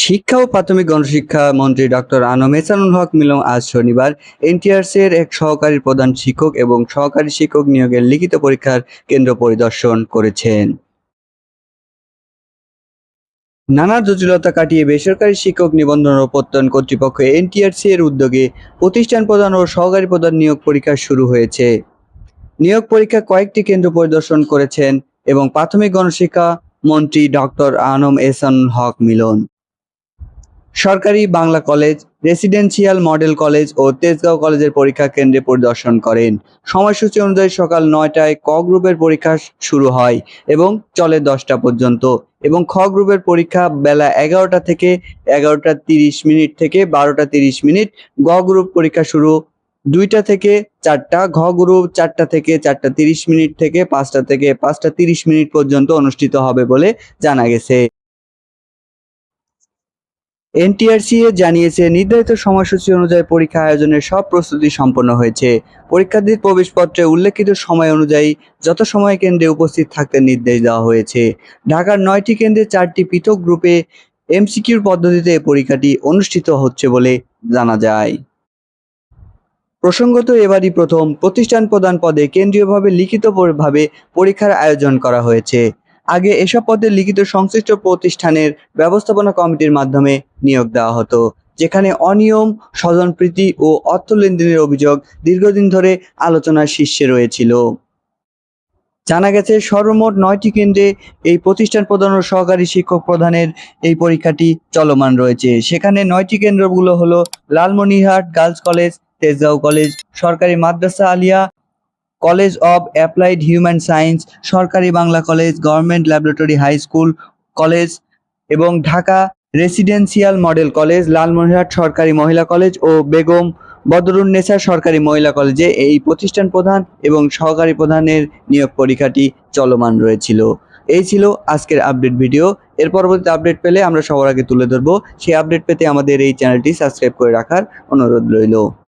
শিক্ষা ও প্রাথমিক গণশিক্ষা মন্ত্রী ডক্টর আনম এহসানুল হক মিলন আজ শনিবার এনটিআরসি-এর এক সহকারী প্রধান শিক্ষক এবং সহকারী শিক্ষক নিয়োগের লিখিত পরীক্ষার কেন্দ্র পরিদর্শন করেছেন। নানা জটিলতা কাটিয়ে বেসরকারি শিক্ষক নিবন্ধন ও প্রত্যয়ন কর্তৃপক্ষ এনটিআরসি-এর উদ্যোগে প্রতিষ্ঠান প্রধান ও সহকারী প্রধান নিয়োগ পরীক্ষা শুরু হয়েছে। নিয়োগ পরীক্ষা কয়েকটি কেন্দ্র পরিদর্শন করেছেন এবং প্রাথমিক গণশিক্ষা মন্ত্রী ডক্টর আনম এহসানুল হক মিলন সরকারি Bangla college, residential model college ও তেজগাঁও কলেজের পরীক্ষা কেন্দ্রে পরিদর্শন করেন। সময়সূচি অনুযায়ী সকাল ৯টায় ক গ্রুপের পরীক্ষা শুরু হয় এবং চলে ১০টা পর্যন্ত এবং খ গ্রুপের পরীক্ষা বেলা ১১টা থেকে ১১টা ৩০ মিনিট থেকে ১২টা ৩০ মিনিট। গ গ্রুপ পরীক্ষা শুরু ২টা থেকে ৪টা, ঘ গ্রুপ ৪টা থেকে ৪টা ৩০ মিনিট থেকে ৫টা থেকে ৫টা ৩০ মিনিট পর্যন্ত অনুষ্ঠিত হবে বলে জানা গেছে। এনটিআরসি জানিয়েছে, নির্ধারিত সময়সূচি অনুযায়ী পরীক্ষা আয়োজনের সব প্রস্তুতি সম্পন্ন হয়েছে। পরীক্ষার্থীর প্রবেশপত্রে উল্লেখিত সময় অনুযায়ী যথাসময়ে কেন্দ্রে উপস্থিত থাকতে নির্দেশ দেওয়া হয়েছে। ঢাকার ৯টি কেন্দ্রে ৪টি পৃথক গ্রুপে এমসিকিউর পদ্ধতিতে পরীক্ষাটি অনুষ্ঠিত হচ্ছে বলে জানা যায়। প্রসঙ্গত, এবারই প্রথম প্রতিষ্ঠান প্রধান পদে কেন্দ্রীয়ভাবে লিখিতভাবে পরীক্ষার আয়োজন করা হয়েছে। আগে এসব পদে লিখিত সংশ্লিষ্ট প্রতিষ্ঠানের ব্যবস্থাপনা কমিটির মাধ্যমে নিয়োগ দেওয়া হতো, যেখানে অনিয়ম, স্বজনপ্রীতি ও অর্থ লেনদেনের অভিযোগ দীর্ঘদিন ধরে আলোচনার শীর্ষে রয়েছিল। জানা গেছে, সর্বমোট ৯টি কেন্দ্রে এই প্রতিষ্ঠান প্রধান ও সহকারী শিক্ষক প্রধানের এই পরীক্ষাটি চলমান রয়েছে। সেখানে ৯টি কেন্দ্রগুলো হলো Lalmonirhat girls college, Tejgaon college, সরকারি মাদ্রাসা আলিয়া, college of applied human science, সরকারি Bangla college, government laboratory high school college এবং Dhaka residential model college, Lalmonirhat সরকারি মহিলা কলেজ ও বেগম বদরুন্নেসা সরকারি মহিলা কলেজে এই প্রতিষ্ঠান প্রধান এবং সহকারী প্রধানের নিয়োগ পরীক্ষাটি চলমান রয়েছিল। এই ছিল আজকের আপডেট ভিডিও। এর পরবর্তী আপডেট পেলে আমরা সবার আগে তুলে ধরবো। সেই আপডেট পেতে আমাদের এই চ্যানেলটি সাবস্ক্রাইব করে রাখার অনুরোধ রইল।